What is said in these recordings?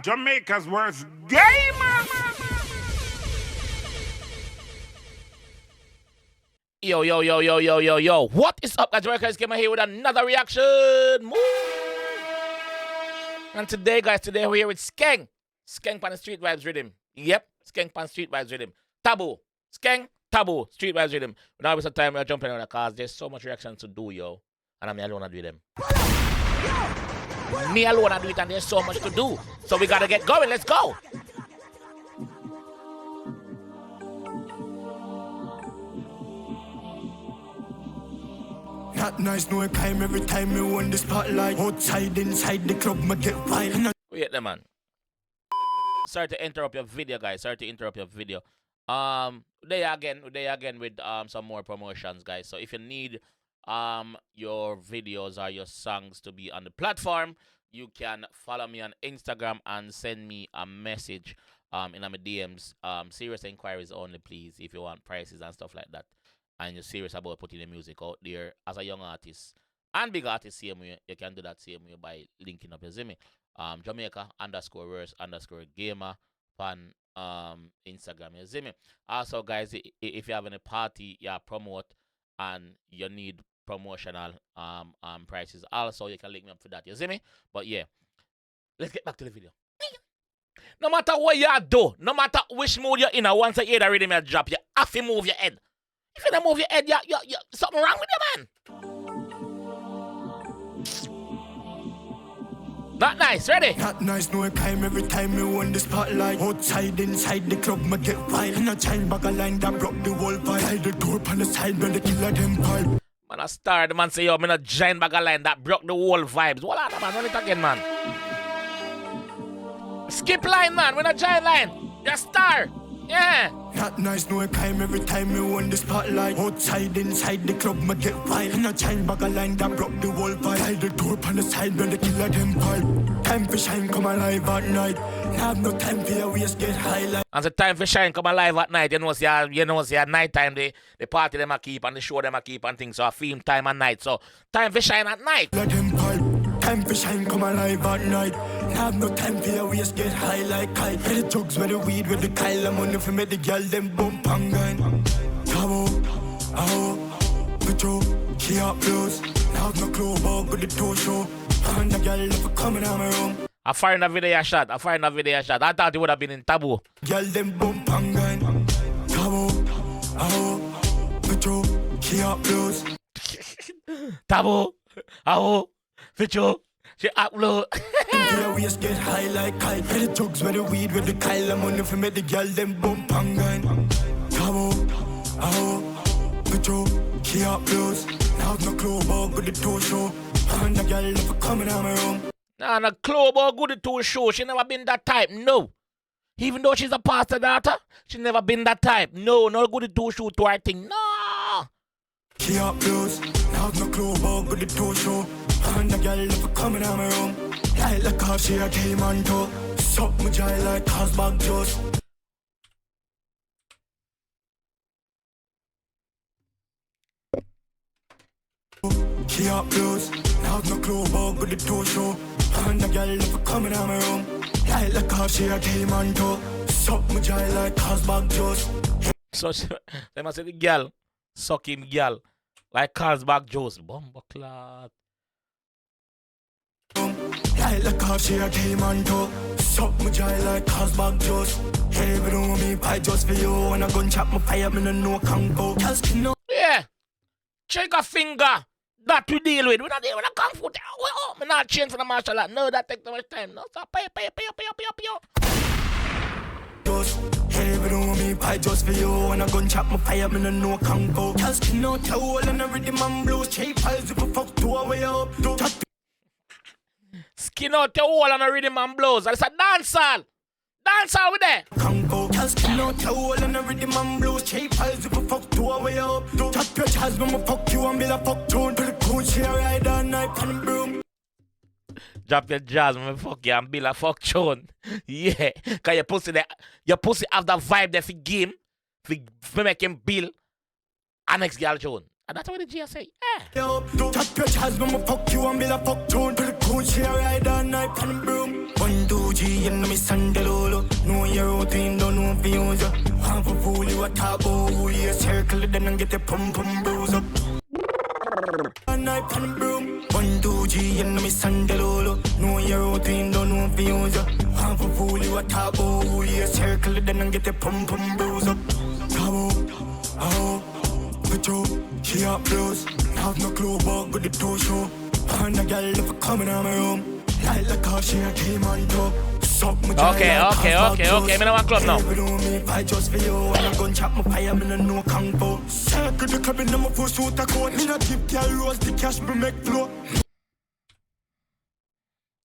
Jamaica's worst gamer. Yo. What is up, guys? JAMAICA'S came here with another reaction. And today, guys, we're here with Skeng. Skeng pan Street Vibes Rhythm. Yep, Skeng pan Street Vibes Rhythm. Taboo. Skeng, Taboo, Street Vibes Rhythm. Now it's the time we're jumping on the cars. There's so much reaction to do, yo. And I'm alone to do them. Me alone to do it, and there's so much to do. So we gotta get going. Let's go. Not nice, no time every time me won the spotlight. Outside, inside the club, me get wild. Wait there, man. Sorry to interrupt your video, guys. Sorry to interrupt your video. There again with some more promotions, guys. So if you need your videos or your songs to be on the platform, you can follow me on Instagram and send me a message in my DMs. Serious inquiries only, please, if you want prices and stuff like that, and you're serious about putting the music out there as a young artist and big artist, same way, you can do that same way by linking up, you see me? Jamaica_verse_gamer on Instagram, you see me? Also, guys, if you have any party you promote and you need promotional prices, also you can link me up for that, you see me? But yeah, let's get back to the video. No matter what you do, no matter which mood you're in, once you hear the rhythm drop, you have to move your head. If you don't move your head, you something wrong with you, man. Not nice, ready? Not nice, no time every time me won the spotlight. Outside, inside the club, me get wild. And a chain bag a line that broke the whole vibe. Hide the door on the side when the killer them pipe. Man, I started, man, say, yo, me a giant bag of line that broke the whole vibes. What on, man? Run it again, man. Skip line, man. We're not giant line. You're star. Yeah. Not nice, no time every time me won the spotlight. Outside, inside the club, me get wild. And a chain bag a line that broke the whole vibe. Hide the door on the side when the killer them pipe. Time for shine come alive at night. Have no time for your waist get high like. And the time for shine come alive at night. You know, see, at night time the party them a keep and the show them a keep and things. So a film time at night. So time for shine at night. Let them pipe. Time for shine come alive at night. Have no time for your waist get high like kite. With the drugs, with the weed, with the Kyle. I'm money for me the girl them bump and gun. Taboo, 𝐑𝐄𝐂𝐓𝐈𝐎𝐍. Now no clue about with the toe show. And the girl never coming out my room. I find a video shot. I thought it would have been in Taboo. Girl them bump and gun. Taboo, 𝐑𝐄𝐂𝐓𝐈𝐎𝐍. Taboo, Ficho, she upload. Yeah, we just get high like kite. With the drugs, with the weed, with the Kyle. I'm money for me the girl them bump and gun. Taboo, 𝐑𝐄𝐂𝐓𝐈𝐎𝐍. Now no clue about with the toe show. And the girl never coming out my room. Nah, no clue about goody two show. She never been that type, no. Even though she's a pastor daughter, she never been that type. No goody two show to her thing. No. 𝐑𝐄𝐂𝐓𝐈𝐎𝐍. Now no clue about with the toe show. And the girl never coming out my room. Like how she a came on top. Suck my jaw like 𝐑𝐄𝐂𝐓𝐈𝐎𝐍. 𝐑𝐄𝐂𝐓𝐈𝐎𝐍. Now no clue about with the toe show. And the girl never coming out my room. Like how she a came on top. Suck my jaw like 𝐑𝐄𝐂𝐓𝐿. So they must say the girl suck him girl like 𝐑𝐄𝐂𝐓𝐿. Bomba clot. Like how she a came on top. Suck my jaw like 𝐑𝐄𝐂𝐓𝐿. Hey, but don't me fight just for you. When I gun chop my fire, me no can go. Yeah. Check a finger. That we deal with. We not deal with a kung fu. Oh, me not change for the martial art. No, that take too much time. No, so pay. Hey, but don't me fight just for you. When I gun chop my fire, me no can go. Girl skin out the hole and I rhythm and blues. Cheap piles if I fuck to a way up. Skin out the hole and a rhythm and blows. That's a dancehall. Dancehall with that. Can go. Girl skin out the hole and a rhythm and blues. Cheap piles if I fuck to a way up. Tap your chest when I fuck you and be a fuck tune. Put the cool shit ride all night on the broom. Drop your jazz when me fuck you and build a fuck tune. Yeah. Cause your pussy have that vibe there for game. For make him build a next girl tune. And that's what the G say. Yo, tap your chest, I'ma fuck you and be like fuck tune. Put the coach here, ride all night on the broom. 1, 2, G, you know me sandalolo. Know your routine, don't know if you use ya. Half a fool, you a taboo. You circle it then and get the pum bruise up. All night on the broom. 1, 2, G, you know me sandalolo. Know your routine, don't know if you use ya. Half a fool, you a taboo. You circle it then and get the pum bruise up. Taboo, oh. She up close, have no clue about with the toe show. And a girl if I coming out my room, like the car she came on top. Okay. Me no want club now. I just for you, and I'm gonna chop my fire, me no know kung fu. Circle the club in my first suit, I caught me not keep girl rose, the cash me make flow.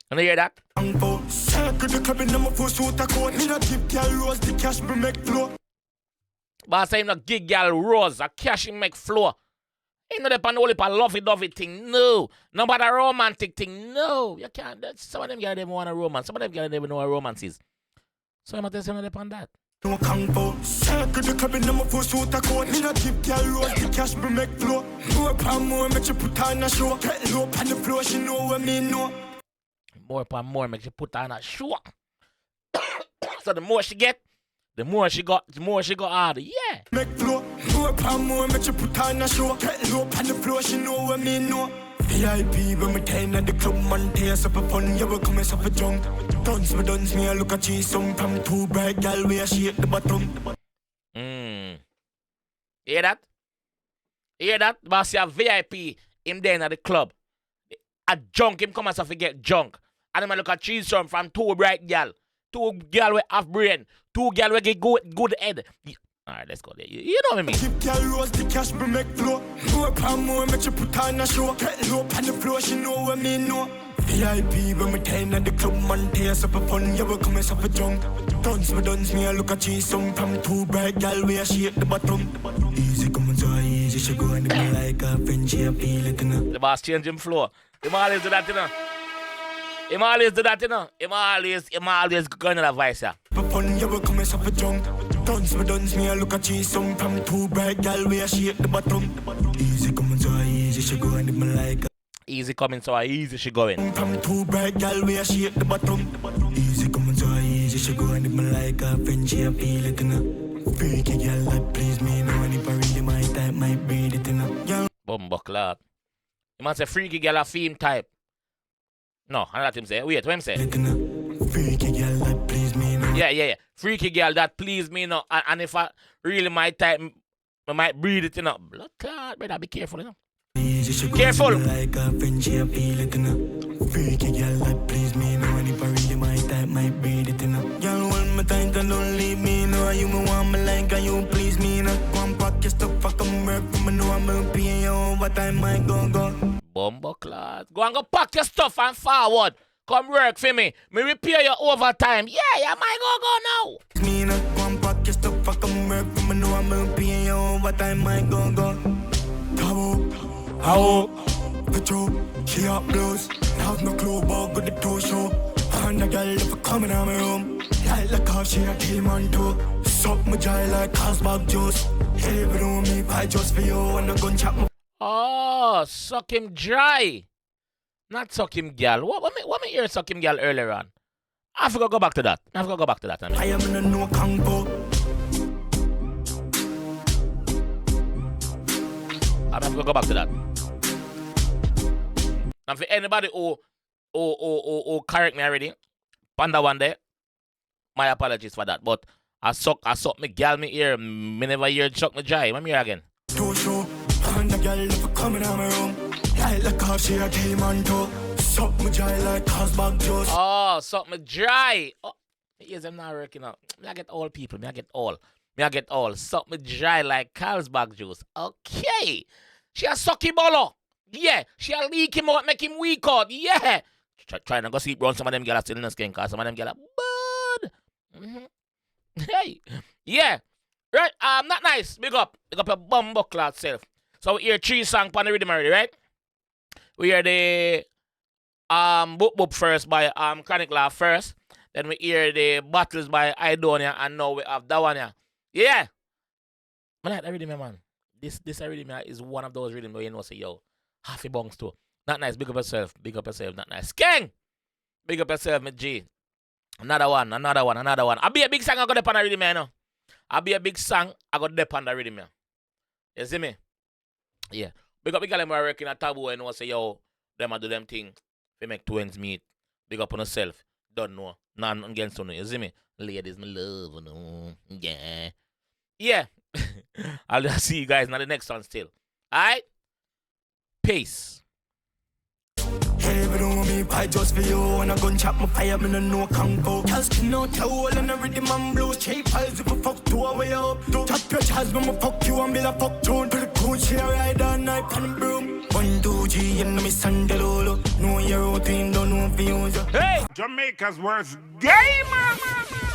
Can you hear that? Kung fu. Circle the club in my first suit, I caught me not keep girl rose, the cash me make flow. But I say him not give girl rose, a cash him make flow. Ain't no depend only on lovey-dovey thing, no. No about a romantic thing, no. You can't. Some of them girls, they want a romance. Some of them girls, they don't know what romance is. So I'm not saying depend on that. No kung fu. Circle the club in my first suit, I caught me not keep girl rose, the cash me make flow. More pan more, make you put on a show. Get low on the floor, she know what me know. More pan more, make you put on a show. So the more she get, the more she got harder, yeah. Make flow, more pan more, make you put on a show. Get low on the floor, she know what me know. VIP when me time at the club, man, tears up a fun, you will come and suffer drunk. Duns, me, I look at you, some from too bright, girl, where she at the bottom. Hear that? Hear that? But see a VIP, him there at the club. A junk, him come and suffer get junk. And him a look at cheese some from two bright girl. Two girl with half brain. Two girl with get good head. Alright, let's go there. You know what I mean? Keep girl rose, the cash me make flow. More pan more, make you put on a show. Get low on the floor, she know what me know. VIP when me time at the club, man, tears up a fun, you will come and suffer drunk. Duns, me, I look at you, some from too bright, girl, where she at the bottom. Easy coming so easy, she go and me like a friend, she a feel it, you know. The boss change him floor. Him always do that, you know. Him always do that, you know. Him always going to that vice, yeah. Fun, you will come and suffer drunk. Duns, me, I look at you, some from too bright, girl, where she at the bottom. Easy coming so easy, she go and me like a easy coming, so easy she going. from too bright, girl, where she at the bottom. Easy coming so easy, she go and me like a friend, she a feel it, you know. Freaky girl that please me, no, and if I really my type, might breed it, you know. Bumbuckler. You must say freaky girl a theme type. No, I let him say. Wait, what him say? Freaky girl that please me, no. Yeah. Freaky girl that please me, no. And if I really my type, I might breed it, you know. Blood clot, better be careful, you know. Careful. Like a friend, she a feel it, you know. Freaky girl that please me, no, and if I really my type, might breed it, you know. Girl, one more time, don't leave me, no. You me want me like, and you please me, no. Come pack your stuff, I come work for me, no. I'm gonna pay you over time, might go. Bumbuckler. Go and go pack your stuff and forward. Come work for me. Me repair your overtime. Yeah, might go now. Me, no. Come pack your stuff, I come work for me, no. I'm gonna pay you over time, might go. Taboo. How? Patrol, she up close. Have no clue about good the toe show. And a girl if I coming out my room, like the car she came on to. Suck my jaw like 𝐑𝐂𝐓𝐈𝐎𝐍 juice. Hey, but on me, I just for you and I'm gonna chop my. Oh, suck him dry. Not suck him gal. What me hear suck him gal earlier on? I forgot go back to that. I mean. I am in a no kung fu. I have to go back to that. And for anybody who correct me already, Panda one day, my apologies for that. But I suck me gal me ear. Me never hear suck me dry. Let me hear again. To show, and the girl if I coming out my room, like the car she came on to. Suck my jaw like 𝐑𝐂𝐓𝐶𝐍 juice. Oh, suck me dry. Oh, yes, I'm not working out. Me I get all people. Me I get all. Suck me dry like 𝐑𝐂𝐓𝐶𝐍 juice. Okay. She a sucky bolo. Yeah. She a leak him out, make him weak out. Yeah. Trying to go sleep around some of them girls still in the Skeng, cause some of them girls are bad. Hey. Yeah. Right. Not nice. Big up your bumbuckler self. So we hear 3 songs on the rhythm already, right? We hear the Boop first by Chronic Law first. Then we hear the Battles by Idonia, and now we have that one here. Yeah. I like that rhythm, man. This rhythm is one of those rhythms where you know say yo, half a bongs too. Not nice. Big up yourself. Big up yourself. Not nice. Skeng. Big up yourself, my G. Another one. I'll be a big song. I got dep on the rhythm, man. I'll be a big song. I got dep on the rhythm, man. You see me? Yeah. Big up, them are working at Taboo and know say yo, them a do them thing. They make two ends meet. Big up on yourself. Don't know. None against you. You see me? Ladies, my love, you know. Yeah. Yeah. I'll just see you guys in the next one still. Alright? Peace. Hey, but don't me fight just for you. When I gun chop my fire, me no can go. Can't skin out your hole and I rhythm and blues. Cheap piles if I fuck two away up. Chop your chance when I fuck you and be like fuck tune. Put the coach here, ride all night on the broom. 1, 2, G, and me sandalolo. Know your routine, don't know if you use. Jamaica's worst gamer.